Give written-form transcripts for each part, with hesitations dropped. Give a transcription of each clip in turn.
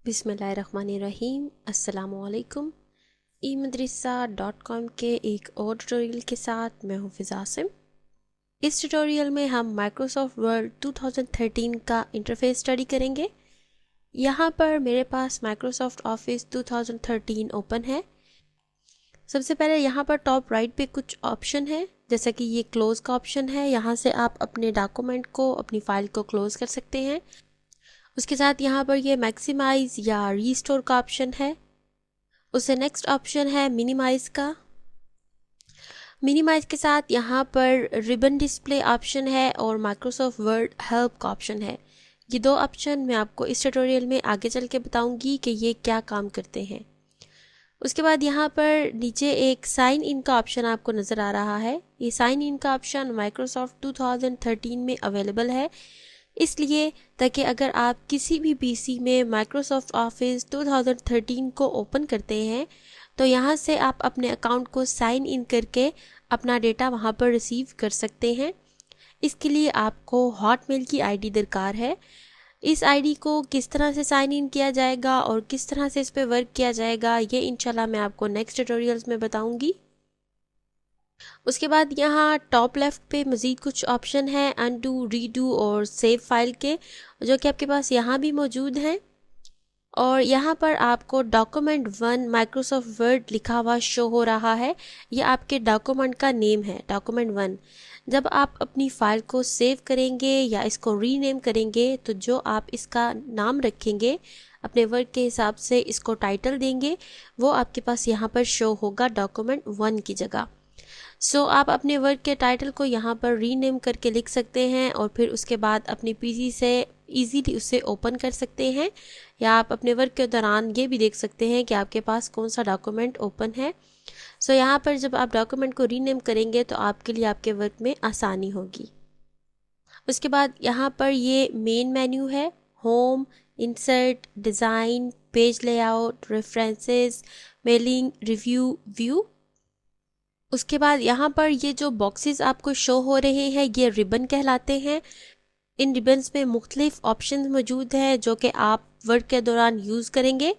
बिस्मिल्लाहिर्रहमानिर्रहीम। अस्सलामुअलैकुम। eMadrasa.com के एक और ट्यूटोरियल के साथ मैं हूँ फिज़ासिम। इस ट्यूटोरियल में हम माइक्रोसॉफ्ट वर्ड 2013 का इंटरफेस स्टडी करेंगे। यहाँ पर मेरे पास माइक्रोसॉफ्ट ऑफिस 2013 ओपन है। सबसे पहले यहाँ पर टॉप राइट पे कुछ ऑप्शन है, जैसा कि ये क्लोज का ऑप्शन है। यहाँ से आप अपने डॉक्यूमेंट को, अपनी फाइल को क्लोज कर सकते हैं। उसके साथ यहाँ पर ये मैक्सिमाइज या रीस्टोर का ऑप्शन है। उससे नेक्स्ट ऑप्शन है मिनिमाइज का। मिनिमाइज के साथ यहाँ पर रिबन डिस्प्ले ऑप्शन है और माइक्रोसॉफ्ट वर्ड हेल्प का ऑप्शन है। ये दो ऑप्शन मैं आपको इस ट्यूटोरियल में आगे चल के बताऊंगी कि ये क्या काम करते हैं। उसके बाद यहाँ पर नीचे एक साइन इन का ऑप्शन आपको नज़र आ रहा है। ये साइन इन का ऑप्शन माइक्रोसॉफ्ट 2013 में अवेलेबल है, इसलिए ताकि अगर आप किसी भी पीसी में माइक्रोसॉफ्ट ऑफिस 2013 को ओपन करते हैं तो यहाँ से आप अपने अकाउंट को साइन इन करके अपना डेटा वहाँ पर रिसीव कर सकते हैं। इसके लिए आपको हॉटमेल की आईडी दरकार है। इस आईडी को किस तरह से साइन इन किया जाएगा और किस तरह से इस पर वर्क किया जाएगा, ये इंशाल्लाह मैं आपको नेक्स्ट ट्यूटोरियल्स में बताऊंगी। उसके बाद यहाँ टॉप लेफ्ट पे मज़ीद कुछ ऑप्शन है अनडू, रीडू और सेव फाइल के, जो कि आपके पास यहाँ भी मौजूद हैं। और यहाँ पर आपको डॉक्यूमेंट 1 माइक्रोसॉफ्ट वर्ड लिखा हुआ शो हो रहा है। ये आपके डॉक्यूमेंट का नेम है, डॉक्यूमेंट 1। जब आप अपनी फ़ाइल को सेव करेंगे या इसको रीनेम करेंगे तो जो आप इसका नाम रखेंगे अपने वर्ड के हिसाब से, इसको टाइटल देंगे, वो आपके पास यहाँ पर शो होगा डॉक्यूमेंट 1 की जगह। सो आप अपने वर्ड के टाइटल को यहाँ पर रीनेम करके लिख सकते हैं और फिर उसके बाद अपने पीसी से इजीली उसे ओपन कर सकते हैं, या आप अपने वर्क के दौरान ये भी देख सकते हैं कि आपके पास कौन सा डॉक्यूमेंट ओपन है। सो यहाँ पर जब आप डॉक्यूमेंट को रीनेम करेंगे तो आपके लिए आपके वर्क में आसानी होगी। उसके बाद यहाँ पर ये मेन मेन्यू है, home, insert, design, page layout, references, mailing, review, view. उसके बाद यहाँ पर ये जो बॉक्सेस आपको शो हो रहे हैं ये रिबन कहलाते हैं। इन रिबन्स में मुख्तलिफ ऑप्शंस मौजूद हैं जो कि आप वर्क के दौरान यूज़ करेंगे।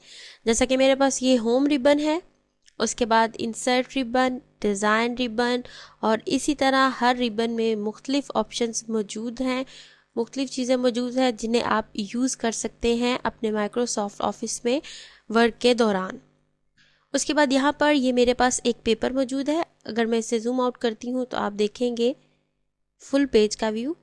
जैसा कि मेरे पास ये होम रिबन है, उसके बाद इंसर्ट रिबन, डिज़ाइन रिबन, और इसी तरह हर रिबन में मुख्तलिफ ऑप्शंस मौजूद हैं, मुख्तलिफ चीज़ें मौजूद हैं जिन्हें आप यूज़ कर सकते हैं अपने माइक्रोसॉफ्ट ऑफिस में वर्क के दौरान। उसके बाद यहाँ पर ये मेरे पास एक पेपर मौजूद है। अगर मैं इसे जूम आउट करती हूँ तो आप देखेंगे फुल पेज का व्यू।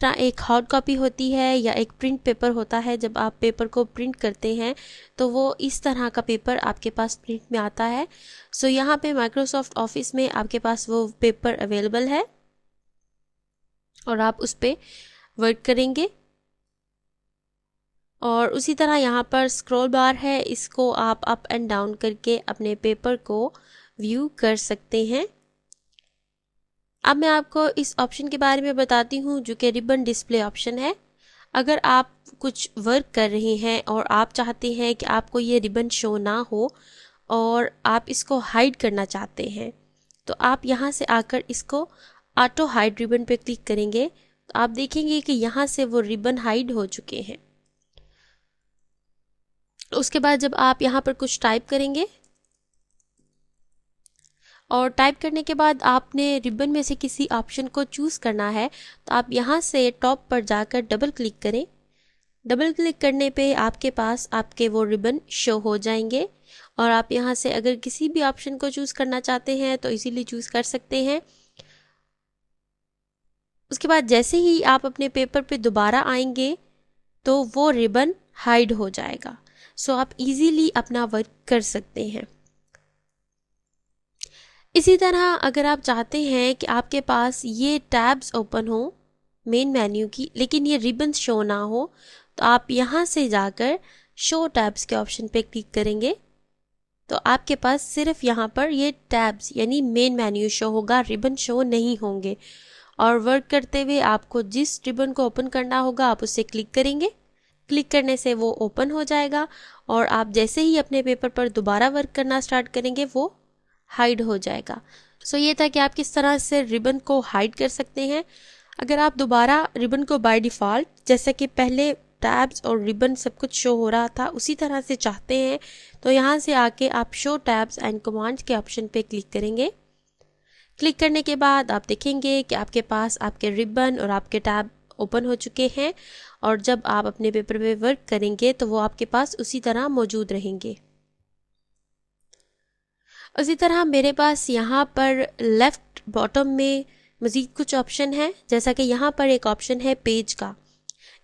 एक हार्ड कॉपी होती है या एक प्रिंट पेपर होता है, जब आप पेपर को प्रिंट करते हैं तो वो इस तरह का पेपर आपके पास प्रिंट में आता है। सो यहाँ पे माइक्रोसॉफ्ट ऑफिस में आपके पास वो पेपर अवेलेबल है और आप उस पर वर्क करेंगे। और उसी तरह यहाँ पर स्क्रॉल बार है, इसको आप अप एंड डाउन करके अपने पेपर को व्यू कर सकते हैं। अब मैं आपको इस ऑप्शन के बारे में बताती हूँ जो कि रिबन डिस्प्ले ऑप्शन है। अगर आप कुछ वर्क कर रहे हैं और आप चाहते हैं कि आपको ये रिबन शो ना हो और आप इसको हाइड करना चाहते हैं तो आप यहाँ से आकर इसको ऑटो हाइड रिबन पे क्लिक करेंगे तो आप देखेंगे कि यहाँ से वो रिबन हाइड हो चुके हैं। उसके बाद जब आप यहाँ पर कुछ टाइप करेंगे और टाइप करने के बाद आपने रिबन में से किसी ऑप्शन को चूज़ करना है तो आप यहाँ से टॉप पर जाकर डबल क्लिक करें। डबल क्लिक करने पे आपके पास आपके वो रिबन शो हो जाएंगे और आप यहाँ से अगर किसी भी ऑप्शन को चूज़ करना चाहते हैं तो इजीली चूज़ कर सकते हैं। उसके बाद जैसे ही आप अपने पेपर पे दोबारा आएंगे तो वो रिबन हाइड हो जाएगा। सो आप इजीली अपना वर्क कर सकते हैं। इसी तरह अगर आप चाहते हैं कि आपके पास ये टैब्स ओपन हो मेन मेन्यू की लेकिन ये रिबन शो ना हो तो आप यहाँ से जाकर शो टैब्स के ऑप्शन पे क्लिक करेंगे तो आपके पास सिर्फ यहाँ पर ये टैब्स यानी मेन मेन्यू शो होगा, रिबन शो नहीं होंगे। और वर्क करते हुए आपको जिस रिबन को ओपन करना होगा आप उससे क्लिक करेंगे। क्लिक करने से वो ओपन हो जाएगा और आप जैसे ही अपने पेपर पर दोबारा वर्क करना स्टार्ट करेंगे वो हाइड हो जाएगा। सो ये था कि आप किस तरह से रिबन को हाइड कर सकते हैं। अगर आप दोबारा रिबन को बाय डिफ़ॉल्ट जैसे कि पहले टैब्स और रिबन सब कुछ शो हो रहा था उसी तरह से चाहते हैं तो यहाँ से आके आप शो टैब्स एंड कमांड्स के ऑप्शन पे क्लिक करेंगे। क्लिक करने के बाद आप देखेंगे कि आपके पास आपके रिबन और आपके टैब ओपन हो चुके हैं और जब आप अपने पेपर पे वर्क करेंगे तो वो आपके पास उसी तरह मौजूद रहेंगे। उसी तरह मेरे पास यहाँ पर लेफ्ट बॉटम में मज़ीद कुछ ऑप्शन है, जैसा कि यहाँ पर एक ऑप्शन है पेज का।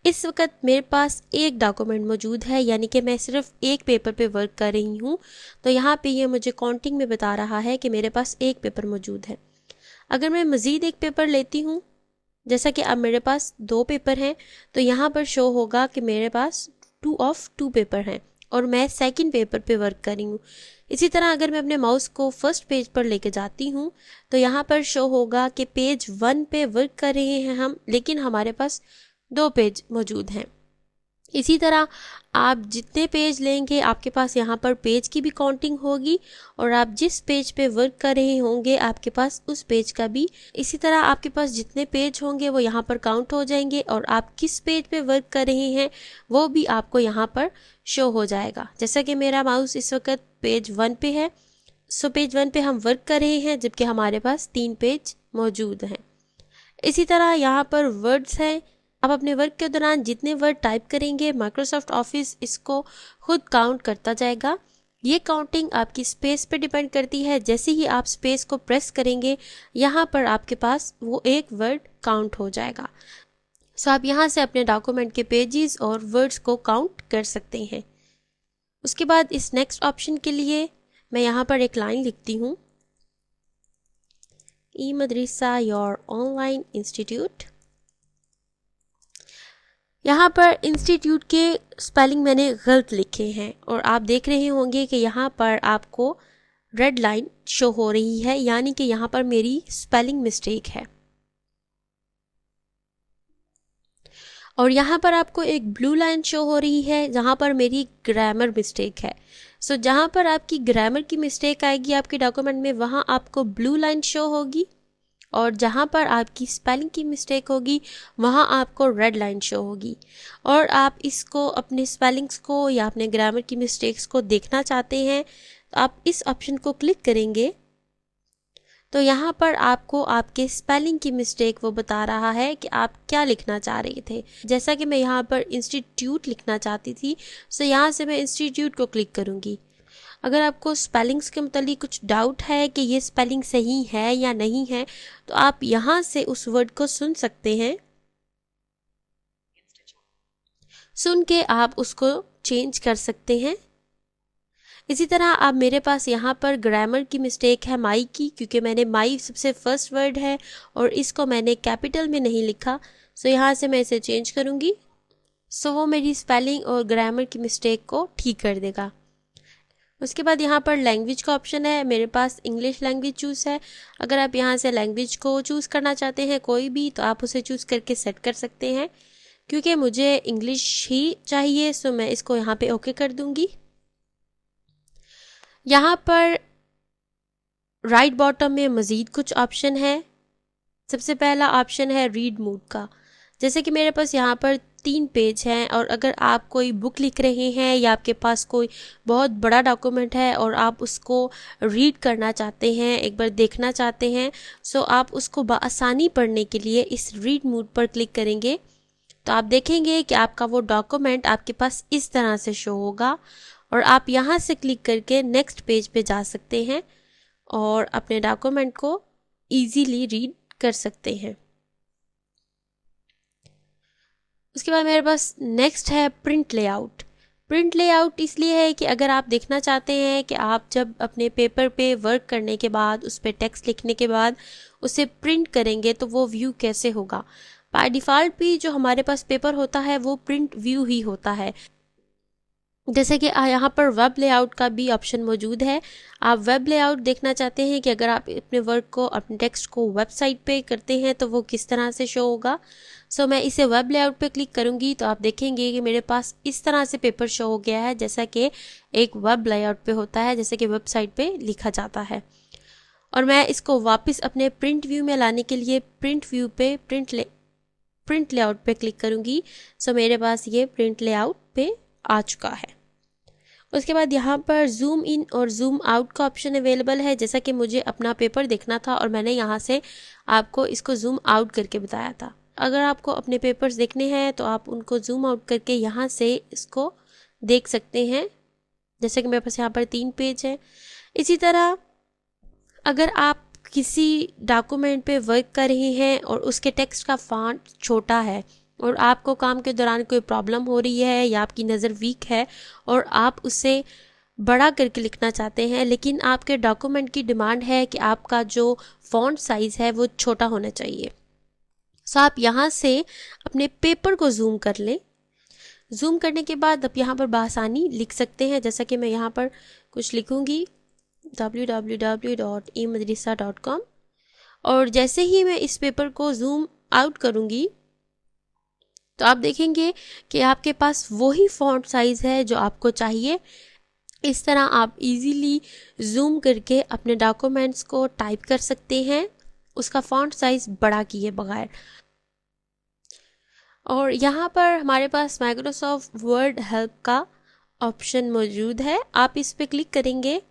इस वक्त मेरे पास एक डॉक्यूमेंट मौजूद है, यानी कि मैं सिर्फ एक पेपर पे वर्क कर रही हूँ, तो यहाँ पे ये मुझे काउंटिंग में बता रहा है कि मेरे पास एक पेपर मौजूद है। अगर मैं मज़ीद एक पेपर लेती हूँ, जैसा कि अब मेरे पास 2 पेपर हैं, तो यहाँ पर शो होगा कि मेरे पास 2 ऑफ 2 पेपर हैं और मैं सेकंड पेपर पे वर्क कर रही हूँ। इसी तरह अगर मैं अपने माउस को फर्स्ट पेज पर लेके जाती हूँ तो यहाँ पर शो होगा कि पेज 1 पे वर्क कर रहे हैं हम, लेकिन हमारे पास 2 पेज मौजूद हैं। इसी तरह आप जितने पेज लेंगे आपके पास यहाँ पर पेज की भी काउंटिंग होगी और आप जिस पेज पे वर्क कर रहे होंगे आपके पास उस पेज का भी। इसी तरह आपके पास जितने पेज होंगे वो यहाँ पर काउंट हो जाएंगे और आप किस पेज पे वर्क कर रहे हैं वो भी आपको यहाँ पर शो हो जाएगा। जैसा कि मेरा माउस इस वक्त पेज 1 पे है, सो पेज 1 पे हम वर्क कर रहे हैं जबकि हमारे पास 3 पेज मौजूद हैं। इसी तरह यहाँ पर वर्ड्स हैं। आप अपने वर्क के दौरान जितने वर्ड टाइप करेंगे माइक्रोसॉफ्ट ऑफिस इसको खुद काउंट करता जाएगा। ये काउंटिंग आपकी स्पेस पे डिपेंड करती है। जैसे ही आप स्पेस को प्रेस करेंगे यहाँ पर आपके पास वो एक वर्ड काउंट हो जाएगा। सो आप यहाँ से अपने डॉक्यूमेंट के पेजेस और वर्ड्स को काउंट कर सकते हैं। उसके बाद इस नेक्स्ट ऑप्शन के लिए मैं यहाँ पर एक लाइन लिखती हूँ, ई मदरसा योर ऑनलाइन इंस्टीट्यूट। यहाँ पर इंस्टीट्यूट के स्पेलिंग मैंने गलत लिखे हैं और आप देख रहे होंगे कि यहाँ पर आपको रेड लाइन शो हो रही है, यानी कि यहाँ पर मेरी स्पेलिंग मिस्टेक है। और यहाँ पर आपको एक ब्लू लाइन शो हो रही है जहाँ पर मेरी ग्रामर मिस्टेक है। सो जहाँ पर आपकी ग्रामर की मिस्टेक आएगी आपके डॉक्यूमेंट में वहाँ आपको ब्लू लाइन शो होगी और जहाँ पर आपकी स्पेलिंग की मिस्टेक होगी वहाँ आपको रेड लाइन शो होगी। और आप इसको अपने स्पेलिंग्स को या अपने ग्रामर की मिस्टेक्स को देखना चाहते हैं तो आप इस ऑप्शन को क्लिक करेंगे तो यहाँ पर आपको आपके स्पेलिंग की मिस्टेक वो बता रहा है कि आप क्या लिखना चाह रहे थे। जैसा कि मैं यहाँ पर इंस्टीट्यूट लिखना चाहती थी, सो यहाँ से मैं इंस्टीट्यूट को क्लिक करूँगी। अगर आपको स्पेलिंग्स के मुतालिक कुछ डाउट है कि ये स्पेलिंग सही है या नहीं है तो आप यहाँ से उस वर्ड को सुन सकते हैं, सुन के आप उसको चेंज कर सकते हैं। इसी तरह अब मेरे पास यहाँ पर ग्रामर की मिस्टेक है माई की, क्योंकि मैंने माई सबसे फर्स्ट वर्ड है और इसको मैंने कैपिटल में नहीं लिखा। सो यहाँ से मैं इसे चेंज करूँगी, सो वो मेरी स्पेलिंग और ग्रामर की मिस्टेक को ठीक कर देगा। उसके बाद यहाँ पर लैंग्वेज का ऑप्शन है, मेरे पास इंग्लिश लैंग्वेज चूज़ है। अगर आप यहाँ से लैंग्वेज को चूज़ करना चाहते हैं कोई भी तो आप उसे चूज़ करके सेट कर सकते हैं। क्योंकि मुझे इंग्लिश ही चाहिए सो मैं इसको यहाँ पे ओके कर दूँगी। यहाँ पर राइट बॉटम में मज़ीद कुछ ऑप्शन है। सबसे पहला ऑप्शन है रीड मोड का। जैसे कि मेरे पास यहाँ पर 3 पेज हैं और अगर आप कोई बुक लिख रहे हैं या आपके पास कोई बहुत बड़ा डॉक्यूमेंट है और आप उसको रीड करना चाहते हैं, एक बार देखना चाहते हैं, सो आप उसको बआसानी पढ़ने के लिए इस रीड मोड पर क्लिक करेंगे तो आप देखेंगे कि आपका वो डॉक्यूमेंट आपके पास इस तरह से शो होगा और आप यहाँ से क्लिक करके नेक्स्ट पेज पे जा सकते हैं और अपने डॉक्यूमेंट को ईजीली रीड कर सकते हैं। उसके बाद मेरे पास नेक्स्ट है प्रिंट लेआउट। प्रिंट लेआउट इसलिए है कि अगर आप देखना चाहते हैं कि आप जब अपने पेपर पे वर्क करने के बाद उस पर टेक्स्ट लिखने के बाद उसे प्रिंट करेंगे तो वो व्यू कैसे होगा। बाय डिफ़ॉल्ट भी जो हमारे पास पेपर होता है वो प्रिंट व्यू ही होता है। जैसे कि यहाँ पर वेब लेआउट का भी ऑप्शन मौजूद है। आप वेब लेआउट देखना चाहते हैं कि अगर आप अपने वर्क को, अपने टेक्स्ट को वेबसाइट पे करते हैं तो वो किस तरह से शो होगा। सो मैं इसे वेब लेआउट पे क्लिक करूँगी तो आप देखेंगे कि मेरे पास इस तरह से पेपर शो हो गया है जैसा कि एक वेब लेआउट पे होता है, जैसे कि वेबसाइट पे लिखा जाता है। और मैं इसको वापस अपने प्रिंट व्यू में लाने के लिए प्रिंट व्यू पे प्रिंट लेआउट पे क्लिक करूँगी। सो मेरे पास ये प्रिंट लेआउट पे आ चुका है। उसके बाद यहाँ पर जूम इन और जूम आउट का ऑप्शन अवेलेबल है। जैसा कि मुझे अपना पेपर देखना था और मैंने यहाँ से आपको इसको जूम आउट करके बताया था। अगर आपको अपने पेपर्स देखने हैं तो आप उनको जूम आउट करके यहाँ से इसको देख सकते हैं। जैसे कि मेरे पास यहाँ पर 3 पेज है। इसी तरह अगर आप किसी डॉक्यूमेंट पे वर्क कर रहे हैं और उसके टेक्स्ट का फॉन्ट छोटा है और आपको काम के दौरान कोई प्रॉब्लम हो रही है या आपकी नज़र वीक है और आप उसे बड़ा करके लिखना चाहते हैं, लेकिन आपके डॉक्यूमेंट की डिमांड है कि आपका जो फॉन्ट साइज़ है वो छोटा होना चाहिए, सो आप यहाँ से अपने पेपर को जूम कर लें। जूम करने के बाद आप यहाँ पर बआसानी लिख सकते हैं। जैसा कि मैं यहाँ पर कुछ लिखूँगी www.emadrasa.com और जैसे ही मैं इस पेपर को जूम आउट करूँगी तो आप देखेंगे कि आपके पास वही फॉन्ट साइज़ है जो आपको चाहिए। इस तरह आप इजीली जूम करके अपने डॉक्यूमेंट्स को टाइप कर सकते हैं, उसका फॉन्ट साइज़ बड़ा किए बगैर। और यहाँ पर हमारे पास माइक्रोसॉफ्ट वर्ड हेल्प का ऑप्शन मौजूद है। आप इस पर क्लिक करेंगे।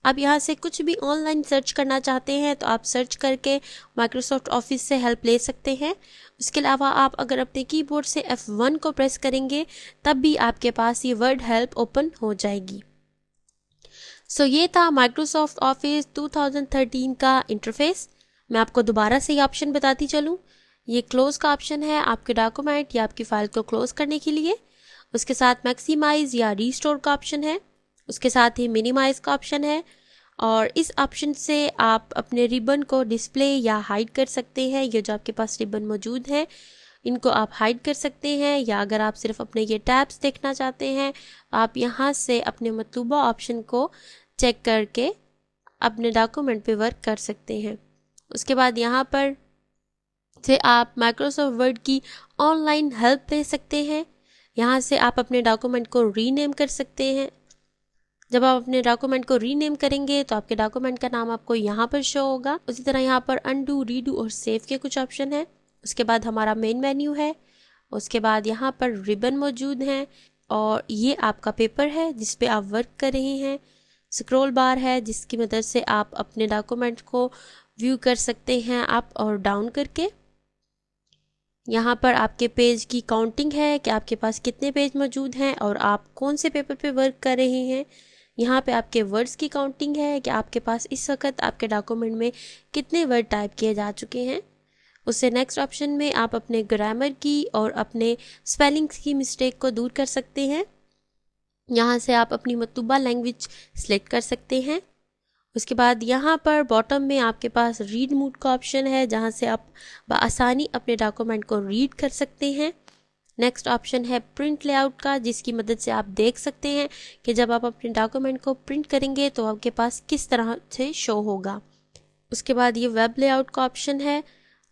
आप यहाँ से कुछ भी ऑनलाइन सर्च करना चाहते हैं तो आप सर्च करके माइक्रोसॉफ्ट ऑफिस से हेल्प ले सकते हैं। उसके अलावा आप अगर अपने कीबोर्ड से F1 को प्रेस करेंगे तब भी आपके पास ये वर्ड हेल्प ओपन हो जाएगी। सो ये था माइक्रोसॉफ्ट ऑफिस 2013 का इंटरफेस। मैं आपको दोबारा से ये ऑप्शन बताती चलूँ। ये क्लोज का ऑप्शन है आपके डॉक्यूमेंट या आपकी फाइल को क्लोज करने के लिए। उसके साथ मैक्सिमाइज या रीस्टोर का ऑप्शन है। उसके साथ ही मिनिमाइज का ऑप्शन है और इस ऑप्शन से आप अपने रिबन को डिस्प्ले या हाइड कर सकते हैं। ये जो आपके पास रिबन मौजूद है इनको आप हाइड कर सकते हैं, या अगर आप सिर्फ अपने ये टैब्स देखना चाहते हैं आप यहाँ से अपने मतलूबा ऑप्शन को चेक करके अपने डॉक्यूमेंट पे वर्क कर सकते हैं। उसके बाद यहाँ पर से आप माइक्रोसॉफ्ट वर्ड की ऑनलाइन हेल्प ले सकते हैं। यहाँ से आप अपने डॉक्यूमेंट को रीनेम कर सकते हैं। जब आप अपने डॉक्यूमेंट को रीनेम करेंगे तो आपके डॉक्यूमेंट का नाम आपको यहाँ पर शो होगा। उसी तरह यहाँ पर अनडू, रीडू और सेव के कुछ ऑप्शन है। उसके बाद हमारा मेन मेन्यू है। उसके बाद यहाँ पर रिबन मौजूद हैं और ये आपका पेपर है जिस पे आप वर्क कर रहे हैं। स्क्रॉल बार है जिसकी मदद से आप अपने डॉक्यूमेंट को व्यू कर सकते हैं अप और डाउन करके। यहाँ पर आपके पेज की काउंटिंग है कि आपके पास कितने पेज मौजूद हैं और आप कौन से पेपर पे वर्क कर रहे हैं। यहाँ पे आपके वर्ड्स की काउंटिंग है कि आपके पास इस वक्त आपके डॉक्यूमेंट में कितने वर्ड टाइप किए जा चुके हैं। उससे नेक्स्ट ऑप्शन में आप अपने ग्रामर की और अपने स्पेलिंग्स की मिस्टेक को दूर कर सकते हैं। यहाँ से आप अपनी मतलूबा लैंग्वेज सिलेक्ट कर सकते हैं। उसके बाद यहाँ पर बॉटम में आपके पास रीड मोड का ऑप्शन है जहाँ से आप बआसानी अपने डॉक्यूमेंट को रीड कर सकते हैं। नेक्स्ट ऑप्शन है प्रिंट लेआउट का, जिसकी मदद से आप देख सकते हैं कि जब आप अपने डॉक्यूमेंट को प्रिंट करेंगे तो आपके पास किस तरह से शो होगा। उसके बाद ये वेब लेआउट का ऑप्शन है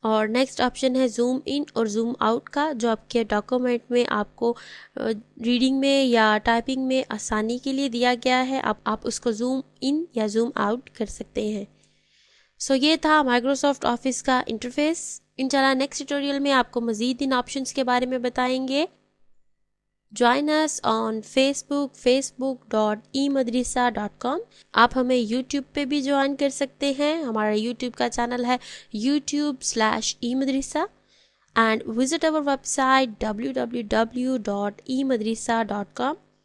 और नेक्स्ट ऑप्शन है जूम इन और जूम आउट का, जो आपके डॉक्यूमेंट में आपको रीडिंग में या टाइपिंग में आसानी के लिए दिया गया है। आप उसको जूम इन या जूम आउट कर सकते हैं। सो ये था माइक्रोसॉफ्ट ऑफिस का इंटरफेस। इंशाल्लाह नेक्स्ट ट्यूटोरियल में आपको मज़ीद इन ऑप्शंस के बारे में बताएंगे। Join us on facebook.emadrasa.com। आप हमें यूट्यूब पे भी ज्वाइन कर सकते हैं। हमारा यूट्यूब का चैनल है youtube/emadrasa and visit our website www.emadrasa.com।